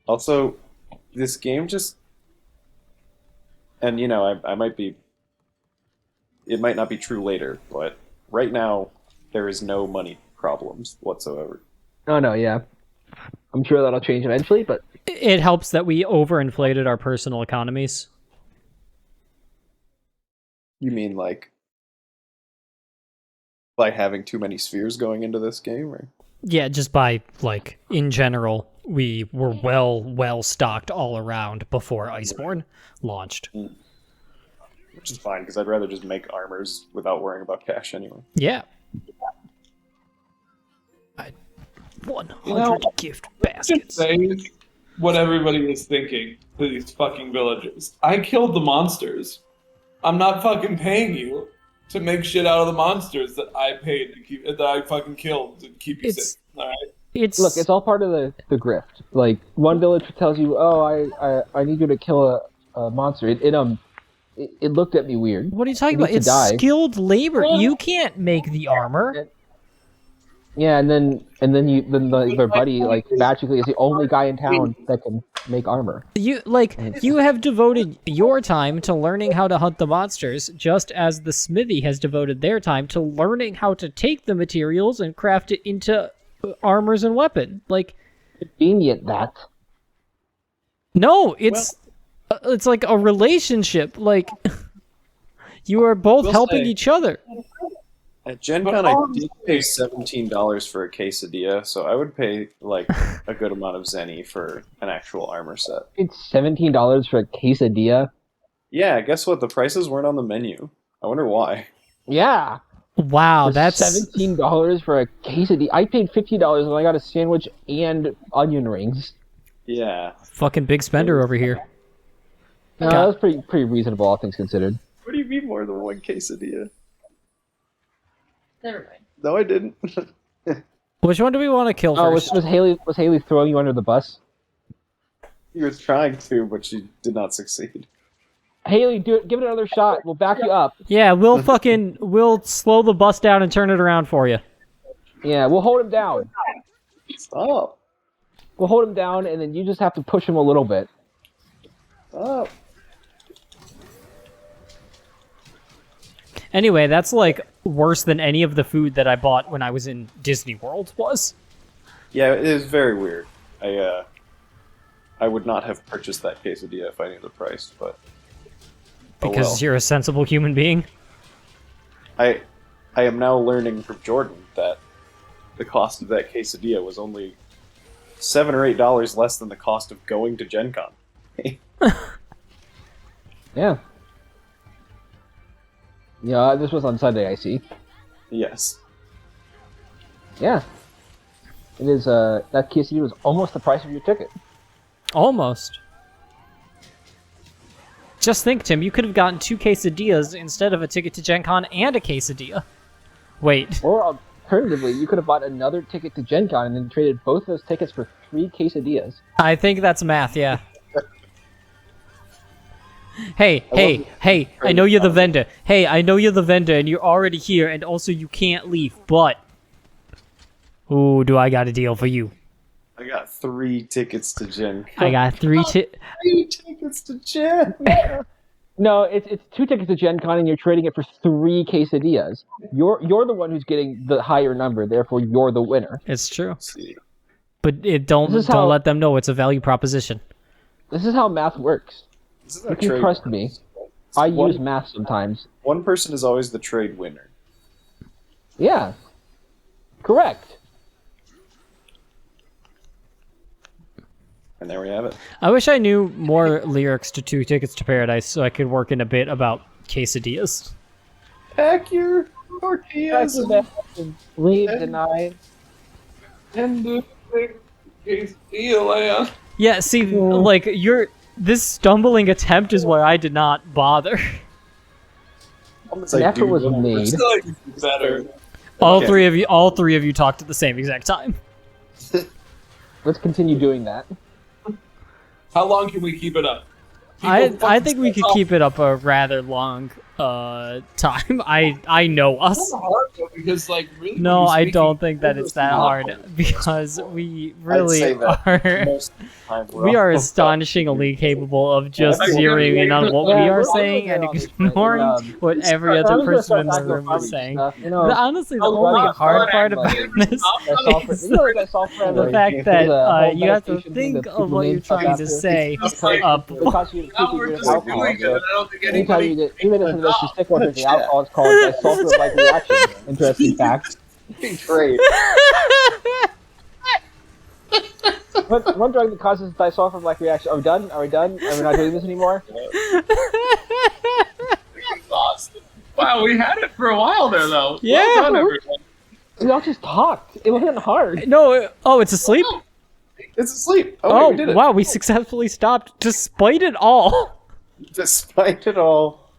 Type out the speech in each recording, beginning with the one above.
Also, this game just, and I might be, it might not be true later, but right now there is no money problems whatsoever. Oh no, yeah. I'm sure that'll change eventually, but It helps that we overinflated our personal economies. You mean like by having too many spheres going into this game, or? Yeah, just by, like, in general, we were well stocked all around before Iceborne launched. Which is fine, because I'd rather just make armors without worrying about cash anyway. Yeah. 100 gift baskets. Say what everybody is thinking to these fucking villagers. I killed the monsters. I'm not fucking paying you to make shit out of the monsters that I paid to keep, that I fucking killed to keep you safe. All right. look, it's all part of the grift. Like one village tells you, "Oh, I need you to kill a monster." It looked at me weird. What are you talking about? It's skilled labor. You can't make the armor. Yeah, and then their buddy like magically is the only guy in town that can make armor. You have devoted your time to learning how to hunt the monsters, just as the smithy has devoted their time to learning how to take the materials and craft it into armors and weapon. Like, convenient that. No, it's like a relationship. Like, you are both helping each other. At Gen Con, I did pay $17 for a quesadilla, so I would pay like a good amount of zenny for an actual armor set. It's $17 for a quesadilla. Yeah, guess what? The prices weren't on the menu. I wonder why. Yeah. Wow, that's $17 for a quesadilla. I paid $50 and I got a sandwich and onion rings. Yeah. Fucking big spender over here. No, that was pretty reasonable, all things considered. What do you mean more than one quesadilla? Never mind. No, I didn't. Which one do we want to kill first? Was Haley throwing you under the bus? He was trying to, but she did not succeed. Haley, do it. Give it another shot. We'll back you up. Yeah, we'll slow the bus down and turn it around for you. Yeah, we'll hold him down. Stop. We'll hold him down, and then you just have to push him a little bit. Stop. Anyway, that's like worse than any of the food that I bought when I was in Disney World was. Yeah, it is very weird. I would not have purchased that quesadilla if I knew the price, but because you're a sensible human being. I am now learning from Jordan that the cost of that quesadilla was only $7 or $8 less than the cost of going to Gen Con. Yeah. Yeah, this was on Sunday, I see. Yes. Yeah. It is, that quesadilla was almost the price of your ticket. Almost. Just think, Tim, you could have gotten 2 quesadillas instead of a ticket to Gen Con and a quesadilla. Wait. Or alternatively, you could have bought another ticket to Gen Con and then traded both those tickets for 3 quesadillas. I think that's math, yeah. Hey, I know you're the vendor. Hey, I know you're the vendor and you're already here and also you can't leave, but... Ooh, do I got a deal for you. I got 3 tickets to Gen Con. I got 3 tickets to Gen. No, it's 2 tickets to Gen Con and you're trading it for 3 quesadillas. You're the one who's getting the higher number, therefore you're the winner. It's true. But don't let them know it's a value proposition. This is how math works. You can trust me. I use math sometimes. One person is always the trade winner. Yeah. Correct. And there we have it. I wish I knew more lyrics to 2 Tickets to Paradise so I could work in a bit about quesadillas. Pack your tortillas and leave tonight. And the quesadilla. Yeah, see, like, this stumbling attempt is where I did not bother. An effort was made. Better. All three of you talked at the same exact time. Let's continue doing that. How long can we keep it up? I think we could keep it up a rather long time. I know us. It's hard though, because like really. No, when you're I speaking don't think that English, it's that not hard hard. because we I'd really say that are. most of the time We are all- astonishingly capable of just Yeah, zeroing in on what Yeah, we are we're saying and on this shit, ignoring and, what every I'm other just gonna person start in the talking about room is comedy saying. stuff, you know. Honestly, the I was only running hard a part like, about this that software, is you know, that software, the like, fact there's that a whole you have to meditation thing think that of people what name you're stuff trying after. to say. It's like, It costs you now 50 we're years just of alcohol. doing it, So and I don't think anytime anybody. you get, even if it makes you sick or drinking Yeah. alcohol, it's called disulfide-like reaction. Interesting fact. Great. One drug that causes disulfide-like reaction. Are we done? Are we done? Are we not doing this anymore? Exhausted. Wow, we had it for a while there, though. Yeah. Well done, everyone. We all just talked. It wasn't hard. No, oh, it's asleep? It's asleep. Oh, wait, we did it. wow, we successfully stopped despite it all. Despite it all,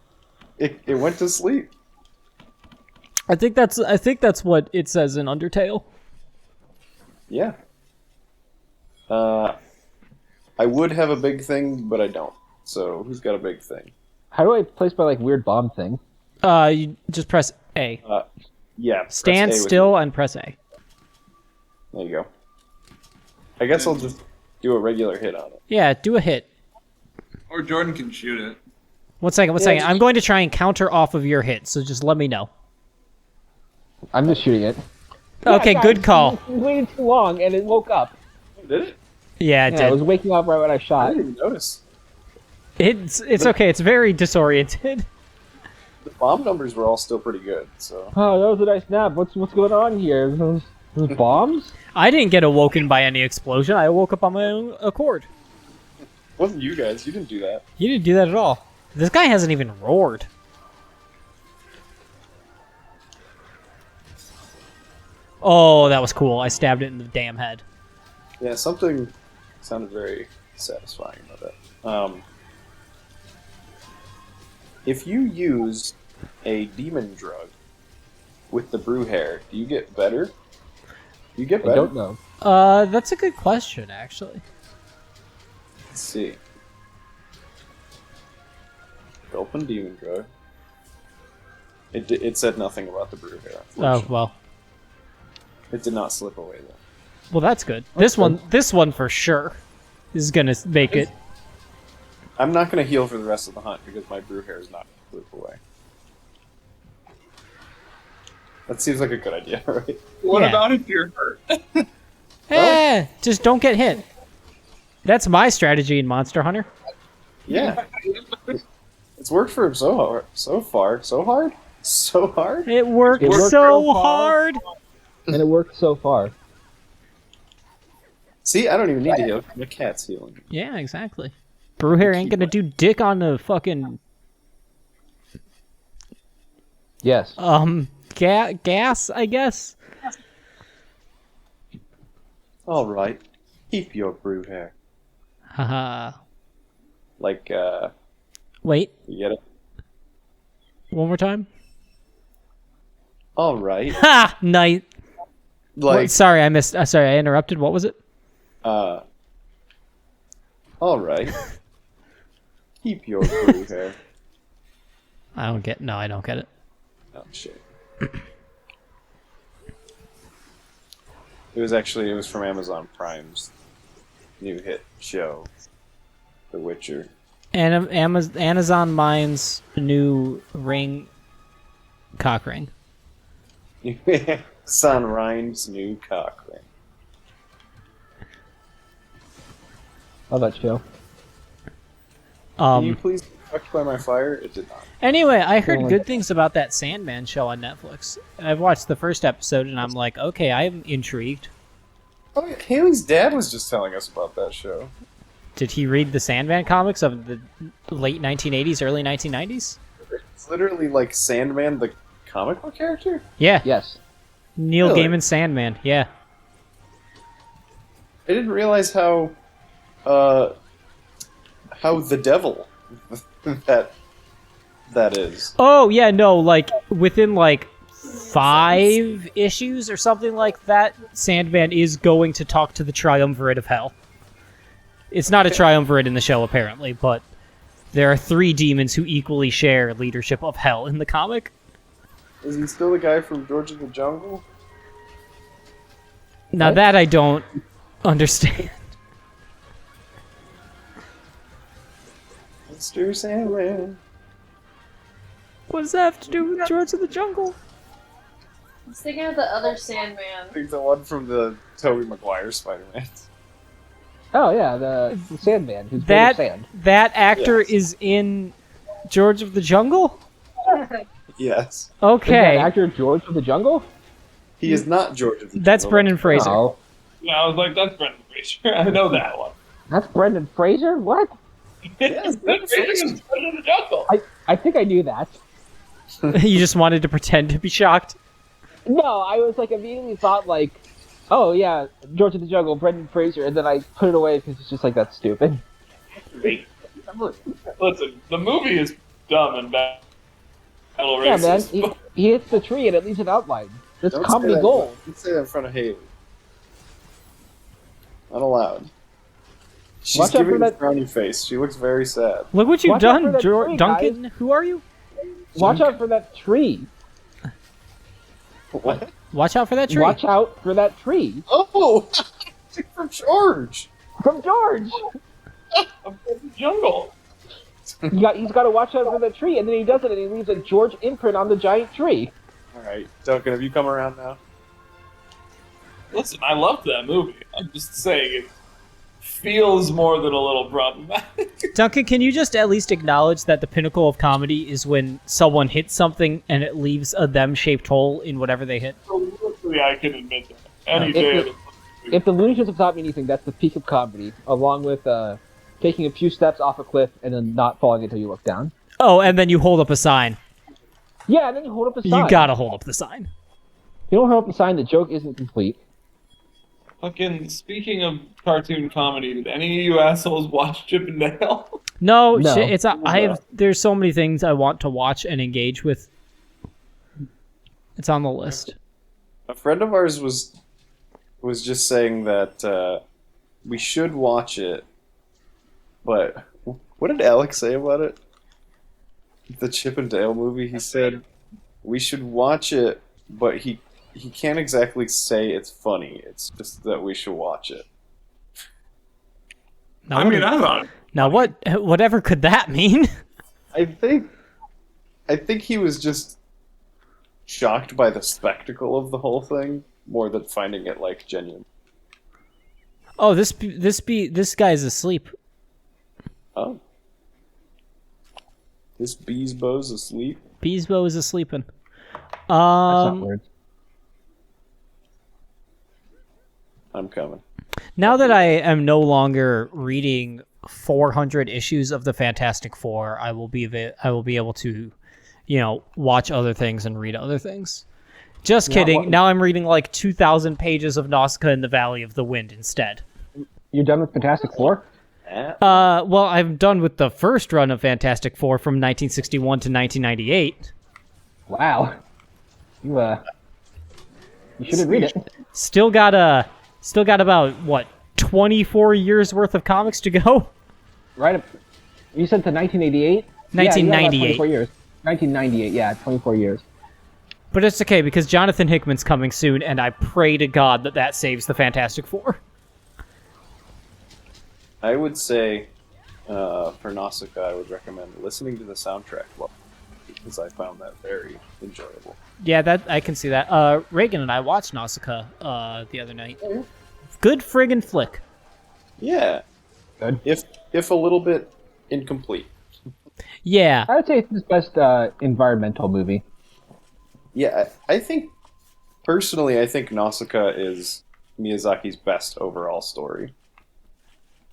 it went to sleep. I think that's what it says in Undertale. Yeah. I would have a big thing, but I don't. So who's got a big thing? How do I place my like weird bomb thing? You just press A. Yeah. press Stand A with still me. and press A. There you go. I guess I'll just do a regular hit on it. Yeah, do a hit. Or Jordan can shoot it. One second. I'm going to try and counter off of your hit, so just let me know. I'm just shooting it. Okay, guys, good call. We waited too long and it woke up. Did it? Yeah, it Yeah, it was did. waking up right when I I shot. didn't even notice. It's okay. It's very disoriented. The bomb numbers were all still pretty good, so. Oh, that was a nice nap. What's going on here? Those bombs? I didn't get awoken by any explosion. I woke up on my own accord. Wasn't you guys. You didn't do that. You didn't do that at all. This guy hasn't even roared. Oh, that was cool. I stabbed it in the damn head. Yeah, something sounded very satisfying about that. If you use a demon drug with the brew hair, do you get better? Do you get I better? don't know. That's a good question, actually. Let's see. Open demon drug. It said nothing about the brew hair. Oh, Unfortunately. well. It did not slip away though. Well, that's good. This one for sure is gonna make it. I'm not going to heal for the rest of the hunt because my brew hair is not going to slip away. That seems like a good idea, right? What Yeah. about if you're hurt? Just don't get hit. That's my strategy in Monster Hunter. Yeah. It's worked for him so far. So hard? So hard? It worked, It worked so so far. hard. And it worked so far. See, I don't even need to heal. The cat's healing. Yeah, exactly. Brewhair ain't gonna do dick on the fucking Yes. gas, I guess. All right. Keep your brew hair. Haha. Like, Wait, you get it? one more time. All right. Ha! Night. Like, Sorry, I missed. Sorry, I interrupted. What was it? all right. Keep your brew hair. I don't get. No, I don't get it. Oh, shit. It was from Amazon Prime's new hit show, The Witcher. And Amazon Mine's new ring, cock ring. Son Rhine's new cock ring. Love that show. Can you please be fucked by my fire? It did not. Anyway, I heard Oh, good things about that Sandman show on Netflix. I've watched the first episode, and I'm like, okay, I'm intrigued. Oh, yeah. Haley's dad was just telling us about that show. Did he read the Sandman comics of the late 1980s, early 1990s? It's literally like Sandman, the comic book character? Yeah, Yes. Neil Really? Gaiman's Sandman. Yeah. I didn't realize how the devil that is. Oh yeah, no, like within like 5 issues or something like that, Sandman is going to talk to the Triumvirate of Hell. It's not a triumvirate in the show apparently, but There are 3 demons who equally share leadership of hell in the comic. Is he still the guy from George of the Jungle? Now What? that I don't understand. Mr. Sandman. What does that have to do with George of the Jungle? I was thinking of the other Sandman. I think the one from the Tobey Maguire Spider-Man. Oh yeah, the Sandman who's made of sand. That actor Yes. is in George of the Jungle? Yes. Is that Okay. actor George of the Jungle? He is not George of the That's Jungle. Brendan Fraser. No, Yeah, I was like, that's Brendan Fraser. I know that one. that's Brendan Fraser. What? Yes, Brendan Fraser is Brendan the Jungle. I think I knew that. You just wanted to pretend to be shocked? No, I was like immediately thought like, oh yeah, George of the Jungle, Brendan Fraser, and then I put it away because it's just like that's stupid. Listen, the movie is dumb and bad. Yeah, man, he hits the tree and it leaves an outline. That's Don't comedy say that. gold. Don't say that in front of Haley. Not allowed. She's Watch out giving for a that- frowny face. She looks very sad. Look what you've Watch out for done, that tree, Duncan. Who are you? Watch out for that tree. What? Watch out for that tree. Watch out for that tree. Oh! From George! From George! Of the Jungle. He's got to watch out for that tree, and then he does it, and he leaves a George imprint on the giant tree. Alright, Duncan, have you come around now? Listen, I loved that movie. I'm just saying it feels more than a little problematic. Duncan, can you just at least acknowledge that the pinnacle of comedy is when someone hits something and it leaves a them-shaped hole in whatever they hit? Hopefully, I can admit that. Any If day. it- If the Looney Tunes have taught me anything, that's the peak of comedy, along with taking a few steps off a cliff and then not falling until you look down. Oh, and then you hold up a sign. Yeah, and then you hold up a sign. You gotta hold up the sign. If you don't hold up the sign, the joke isn't complete. Fucking speaking of cartoon comedy, did any of you assholes watch Chip and Dale? No, No. shit, it's I have. There's so many things I want to watch and engage with. It's on the list. A friend of ours was just saying that we should watch it, but what did Alex say about it? The Chip and Dale movie. He said we should watch it, but he can't exactly say it's funny. It's just that we should watch it. Now, I mean, I thought now whatever could that mean? I think he was just shocked by the spectacle of the whole thing more than finding it like genuine. Oh, this guy's asleep. Oh. This Beesbo's asleep? Beesbo is asleeping. That's not words. I'm coming. Now that I am no longer reading 400 issues of the Fantastic Four, I will be able to, watch other things and read other things. Just kidding. Now I'm reading like 2,000 pages of Nausicaa in the Valley of the Wind instead. You're done with Fantastic Four? Well, I'm done with the first run of Fantastic Four from 1961 to 1998. Wow. You shouldn't read it. Still got about what 24 years worth of comics to go. Right up. You said to 1988? 1998. 24 years. 1998, yeah, 24 years. But it's okay because Jonathan Hickman's coming soon, and I pray to God that saves the Fantastic Four. I would say, for Nausicaa, I would recommend listening to the soundtrack because I found that very enjoyable. Yeah, that I can see that. Reagan and I watched Nausicaa the other night. Good friggin' flick. Yeah. Good. If a little bit incomplete. Yeah. I would say it's his best environmental movie. Yeah, I think, personally, I think Nausicaa is Miyazaki's best overall story.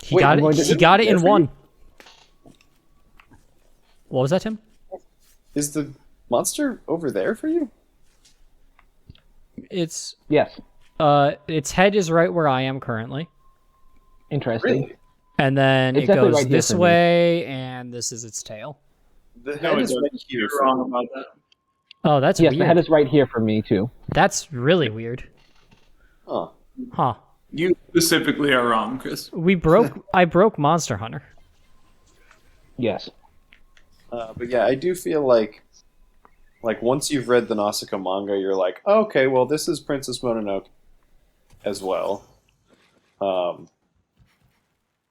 He Wait, got well, it. did He it got it there in for you? one. What was that, Tim? Is the monster over there for you? It's Yes. its head is right where I am currently, Interesting. Really? and then It's it definitely goes right here this for me. way, and this is its tail. The No, head it is doesn't. right here. You're for wrong you. about that. Oh, that's Yes, weird. the head is right here for me, too. That's really weird. Huh. Huh. You specifically are wrong, Chris. I broke Monster Hunter. Yes. But yeah, I do feel like once you've read the Nausicaa manga, you're like, oh, okay, well, this is Princess Mononoke as well.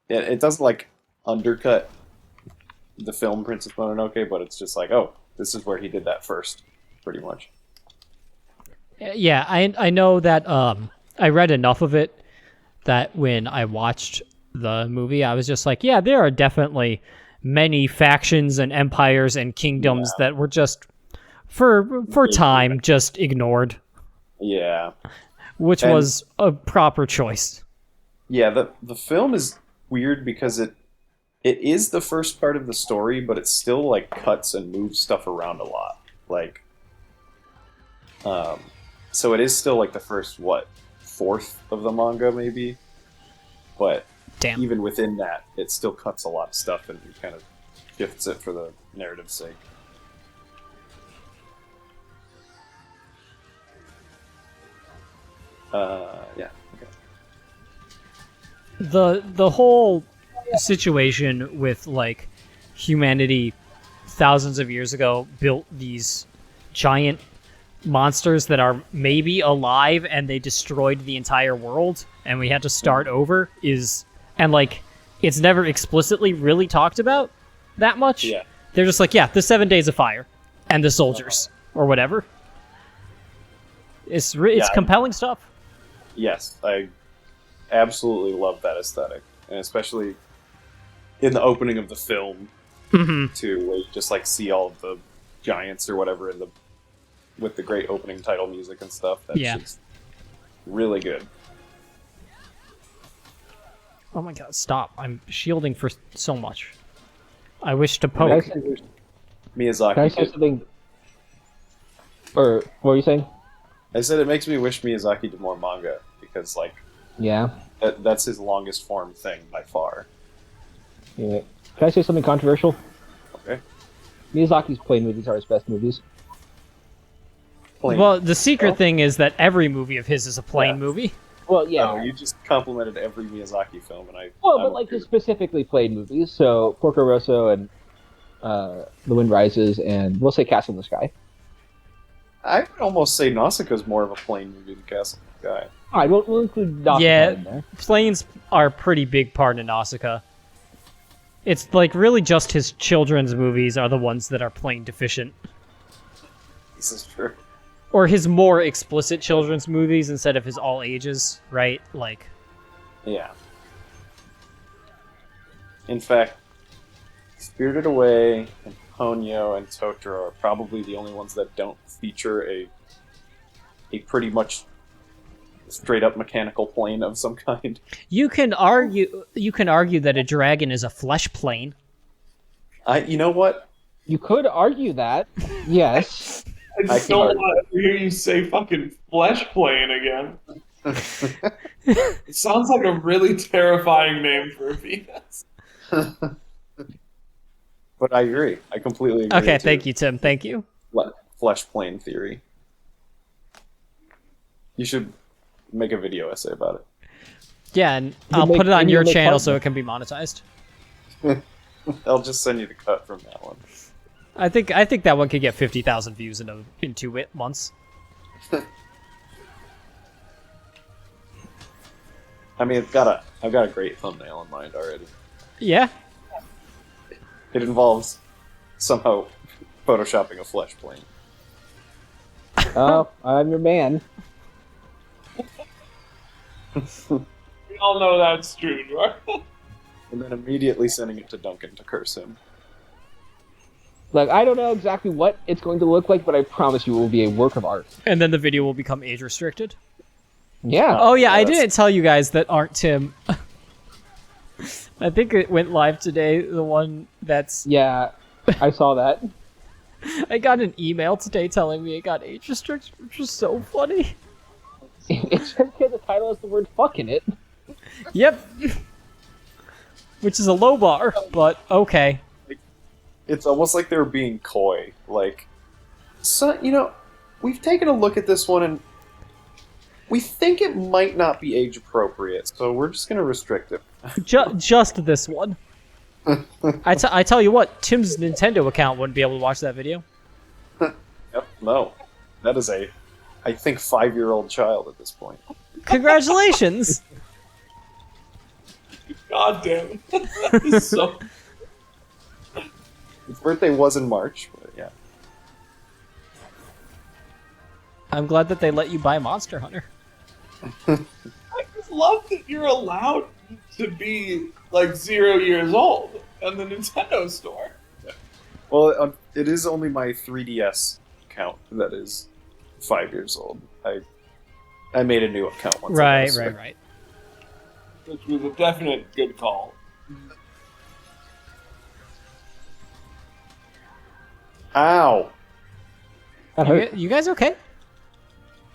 It doesn't like undercut the film Princess Mononoke, but it's just like, oh, this is where he did that first, pretty much. Yeah, I know that I read enough of it that when I watched the movie, I was just like, yeah, there are definitely many factions and empires and kingdoms that were just for time just ignored, Yeah. which And- was a proper choice. Yeah, the film is weird because it is the first part of the story, but it still like cuts and moves stuff around a lot. Like so it is still like the first fourth of the manga maybe. But Damn. even within that, it still cuts a lot of stuff and kind of shifts it for the narrative's sake. Yeah. Okay. The whole situation with like humanity thousands of years ago built these giant monsters that are maybe alive and they destroyed the entire world and we had to start over and like it's never explicitly really talked about that much. Yeah. They're just like, yeah, the 7 days of fire and the soldiers or whatever. It's Yeah, compelling stuff. Yes, I absolutely love that aesthetic, and especially in the opening of the film too, where you just like see all of the giants or whatever with the great opening title music and stuff. That's just really good. Oh my god, stop. I'm shielding for so much. I wish to Can I poke. say, Miyazaki. can I say did- something? Or what were you saying? I said it makes me wish Miyazaki did more manga because like Yeah. that's his longest form thing by far. Yeah. Can I say something controversial? Okay. Miyazaki's play movies are his best movies. Plain. Well, the secret Well- thing is that every movie of his is a plain Yeah. movie. Well, yeah. No, you just complimented every Miyazaki film, and Well, I'm but like okay his with specifically played movies, so Porco Rosso and The Wind Rises, and we'll say Castle in the Sky. I would almost say Nausicaa's more of a plain movie than Castle in the Sky. All right, we'll include Nausicaa Yeah. in there. Planes are a pretty big part in Nausicaa. It's like really just his children's movies are the ones that are plane deficient. This is true. Or his more explicit children's movies instead of his all ages, right? Like, Yeah. In fact, Spirited Away and Ponyo and Totoro are probably the only ones that don't feature a pretty much straight up mechanical plane of some kind. you can argue that a dragon is a flesh plane. You know what? You could argue that, yes. I I just don't can- want to hear you say fucking flesh plane again. It sounds like a really terrifying name for a Venus. But I agree. I completely agree. Okay, thank you, Tim. Thank you. Flesh plane theory. You should make a video essay about it. Yeah, and I'll make- put it on and your you'll make channel fun so of it can be monetized. I'll just send you the cut from that one. I think that one could get 50,000 views in 2 months. I mean, I've got a great thumbnail in mind already. Yeah. It involves somehow photoshopping a flesh plane. Oh, I'm your man. We all know that's true, right? And then immediately sending it to Duncan to curse him. Like, I don't know exactly what it's going to look like, but I promise you it will be a work of art. And then the video will become age restricted. Yeah. Oh yeah, I that's- didn't tell you guys that aren't Tim. I think it went live today. The one that's Yeah, I saw that. I got an email today telling me it got age restricted, which was so funny. It says here the title has the word fuck in it. Yep. Which is a low bar, but okay. It's almost like they're being coy. Like, so, we've taken a look at this one and we think it might not be age appropriate, so we're just going to restrict it. Just this one. I tell you what, Tim's Nintendo account wouldn't be able to watch that video. Yep, no. That is a, I think, 5-year-old child at this point. Congratulations! God damn it. So, His birthday was in March, but yeah. I'm glad that they let you buy Monster Hunter. I just love that you're allowed to be like 0 years old in the Nintendo store. Well, it is only my 3DS account that is 5 years old. I made a new account once. Right. Which was a definite good call. Ow! That hurt. You guys okay?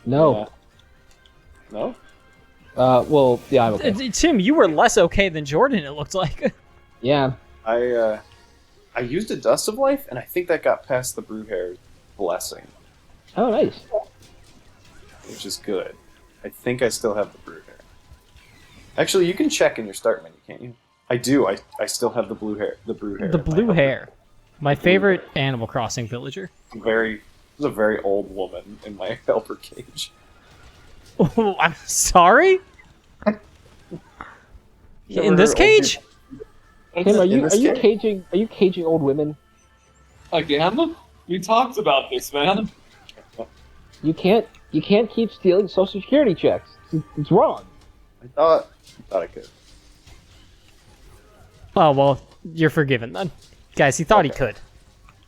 No. No? Well, yeah, I'm okay. Tim, you were less okay than Jordan, it looked like. Yeah. I used a Dust of Life, and I think that got past the Brewhair's blessing, Oh, nice. which is good. I think I still have the Brewhair. Actually, you can check in your start menu, can't you? I do. I still have the Brewhair. The Brewhair. The blue hair. My favorite Animal Crossing villager. There's a very old woman in my helper cage. Oh, I'm sorry? In this cage? Tim, are In this you caging old women? Again? We talked about this, man. You can't keep stealing Social Security checks. It's wrong. I thought I could. Oh, well, you're forgiven then. Guys, he thought he could.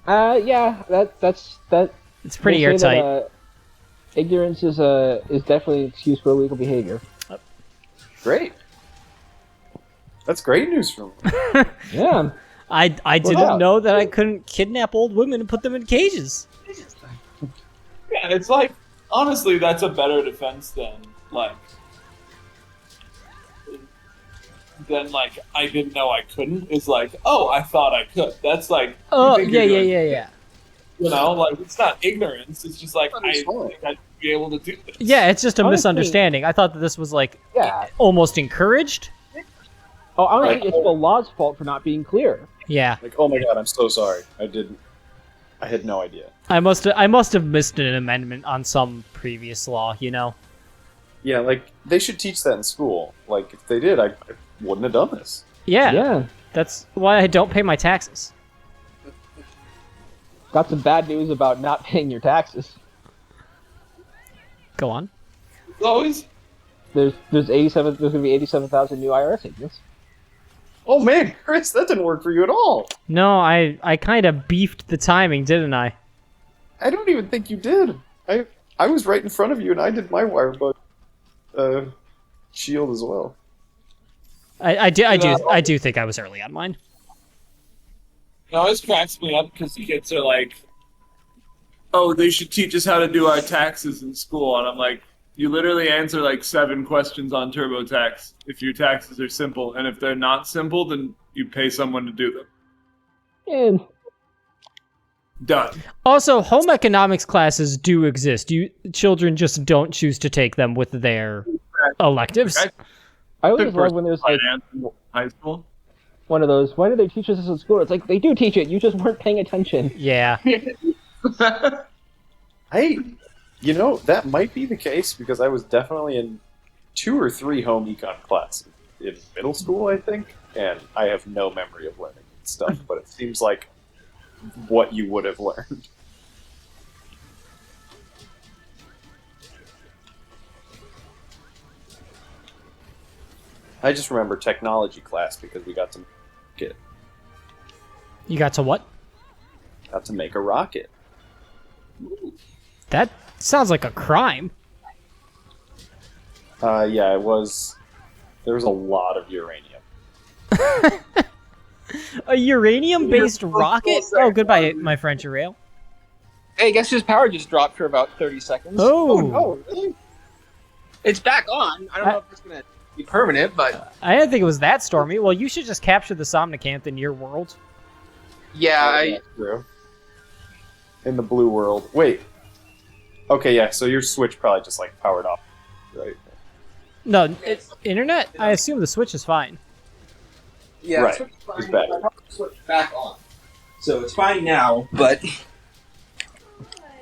Yeah, that's It's pretty they say airtight. that, ignorance is definitely an excuse for illegal behavior. Great. That's great news from me. Yeah. I didn't out. know that I couldn't kidnap old women and put them in cages. Yeah, it's like, honestly, that's a better defense than, like, I didn't know I couldn't. Is like, oh, I thought I could. That's like, Oh, you think you're doing- yeah. You know, like, it's not ignorance. It's just like, That I is fine. think I'd be able to do this. Yeah, it's just a Honestly- misunderstanding. I thought that this was, like, Yeah. almost encouraged. Oh, honestly, Right. it's the law's fault for not being clear. Yeah. Like, oh my god, I'm so sorry. I had no idea. I must have missed an amendment on some previous law, you know? Yeah, like, they should teach that in school. Like, if they did, I wouldn't have done this. Yeah. Yeah. That's why I don't pay my taxes. Got some bad news about not paying your taxes. Go on. It's always, There's gonna be 87,000 new IRS agents. Oh man, Chris, that didn't work for you at all. No, I kind of beefed the timing, didn't I? I don't even think you did. I was right in front of you, and I did my wirebug shield as well. I do think I was early on mine. it always cracks me up because kids are like, oh, they should teach us how to do our taxes in school. And I'm like, you literally answer like 7 questions on TurboTax if your taxes are simple. And if they're not simple, then you pay someone to do them. And Done. Also, home economics classes do exist. Children just don't choose to take them with their electives. Okay. I always love when there's like Finance in high school. one of those. Why do they teach us this in school? It's like they do teach it. You just weren't paying attention. Yeah. Hey, you know, that might be the case because I was definitely in 2 or 3 home econ classes in middle school, I think, and I have no memory of learning stuff, but it seems like what you would have learned. I just remember technology class because we got to make it. You got to what? Got to make a rocket. That sounds like a crime. Yeah, it was. There was a lot of uranium. A uranium-based rocket? Oh, goodbye, my friend Urail. Hey, guess his power just dropped for about 30 seconds. Oh, really? It's back on. I don't know if it's going to be permanent, but I didn't think it was that stormy. Well, you should just capture the Somnicanth in your world. yeah, That's true. In the blue world. Wait. Okay, yeah, so your Switch probably just, like, powered off, right? No, internet? I assume the Switch is fine. Yeah, Right. switch fine. It's back. I probably switched back on. So it's fine now, but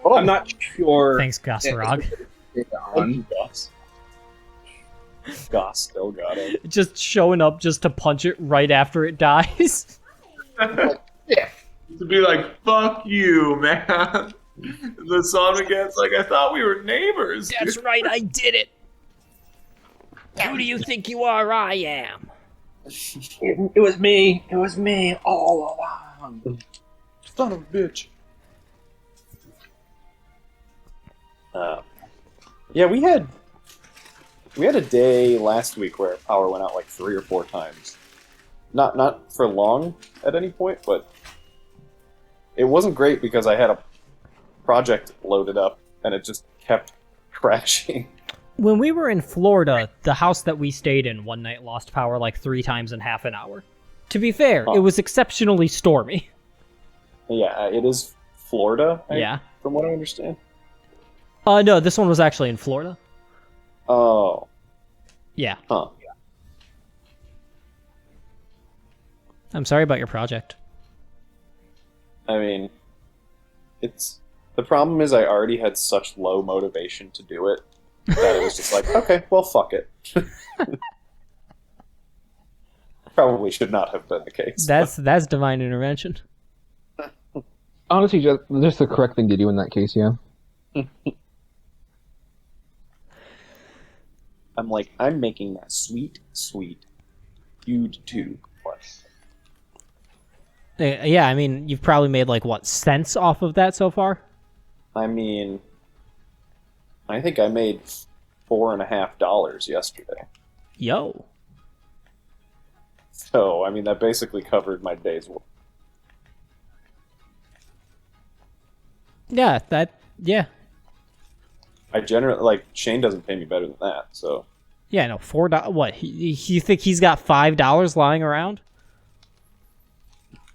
Oh, I'm not sure. Thanks, Gosrog. It's Thank on. you, Goss. Goss still got it. Just showing up just to punch it right after it dies. To be like, fuck you, man. The song again's like, I thought we were neighbors. That's right, I did it. Who do you think you are? I am. It was me. It was me all along. Son of a bitch. Yeah, we had a day last week where power went out like 3 or 4 times. Not for long at any point, but it wasn't great because I had a project loaded up and it just kept crashing. When we were in Florida, the house that we stayed in one night lost power like 3 times in half an hour. To be fair, Huh. it was exceptionally stormy. Yeah, it is Florida, Yeah. from what I understand. No, this one was actually in Florida. Oh, Yeah. huh. I'm sorry about your project. I mean, the problem is I already had such low motivation to do it that it was just like, okay, well, fuck it. Probably should not have been the case. That's divine intervention. Honestly, just the correct thing to do in that case, yeah. I'm like, I'm making that sweet, sweet Feud 2 plus. Yeah, I mean, you've probably made like what cents off of that so far? I mean, I think I made $4.50 yesterday. Yo. So, I mean, that basically covered my day's work. Yeah, yeah. I generally, like, Shane doesn't pay me better than that, so. Yeah, no, $4. What? You think he's got $5 lying around?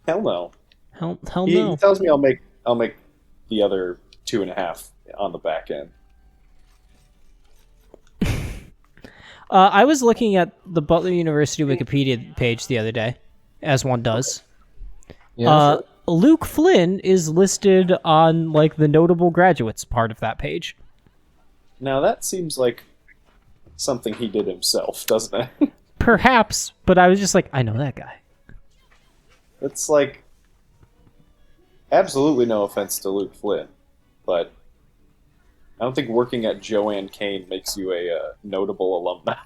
Hell no. Hell He no. tells me I'll make the other 2.5 on the back end. I was looking at the Butler University Wikipedia page the other day, as one does. Yeah. Luke Flynn is listed on like the notable graduates part of that page. Now that seems like something he did himself, doesn't it? Perhaps, but I was just like, I know that guy. It's like, absolutely no offense to Luke Flynn, but I don't think working at Joanne Kane makes you a notable alumni.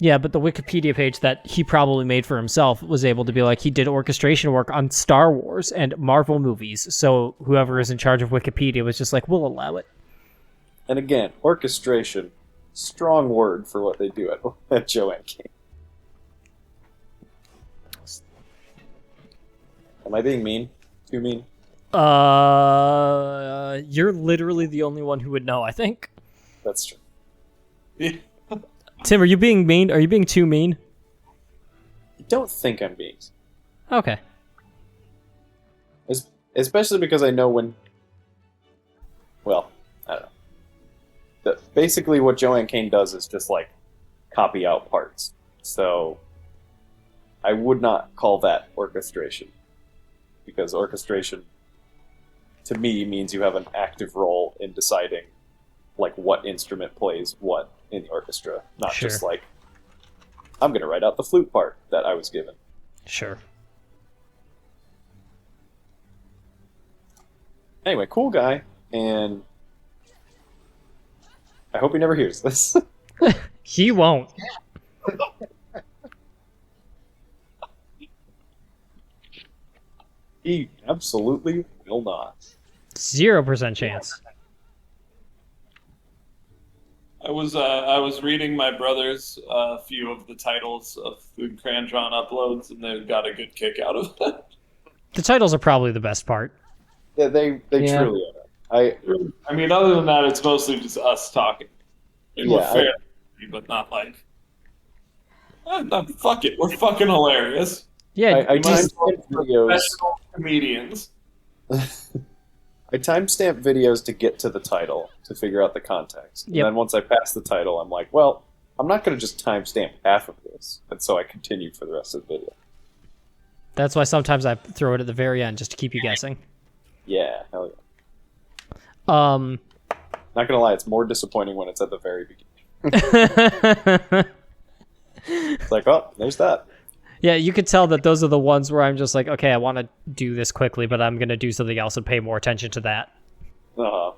Yeah, but the Wikipedia page that he probably made for himself was able to be like, he did orchestration work on Star Wars and Marvel movies, so whoever is in charge of Wikipedia was just like, we'll allow it. And again, orchestration, strong word for what they do at Joanne Kane. Am I being mean? Too mean? You're literally the only one who would know, I think. That's true. Yeah. Tim, are you being mean? Are you being too mean? I don't think I'm being. Okay. Especially because I know when... Well, I don't know. Basically what Joanne Kane does is just, like, copy out parts. So, I would not call that orchestration. Because orchestration, to me, means you have an active role in deciding, like, what instrument plays what in the orchestra. Not Sure. just like, I'm going to write out the flute part that I was given. Sure. Anyway, cool guy, and I hope he never hears this. He won't. He absolutely will not. 0% chance. I was reading my brother's few of the titles of the Crandron uploads, and they got a good kick out of it. The titles are probably the best part. Yeah, they Yeah. truly are. I mean, other than that, it's mostly just us talking. And we're Yeah, fair, but not like, fuck it, we're fucking hilarious. Yeah, I just timestamp videos. Professional comedians. I timestamp videos to get to the title to figure out the context. And Yep. then once I pass the title, I'm like, well, I'm not going to just timestamp half of this, and so I continued for the rest of the video. That's why sometimes I throw it at the very end just to keep you guessing. Yeah, hell yeah. Um, Not gonna lie, it's more disappointing when it's at the very beginning. It's like, oh, there's that. yeah, you could tell that those are the ones where I'm just like, okay, I want to do this quickly, but I'm gonna do something else and pay more attention to that. Uh-huh.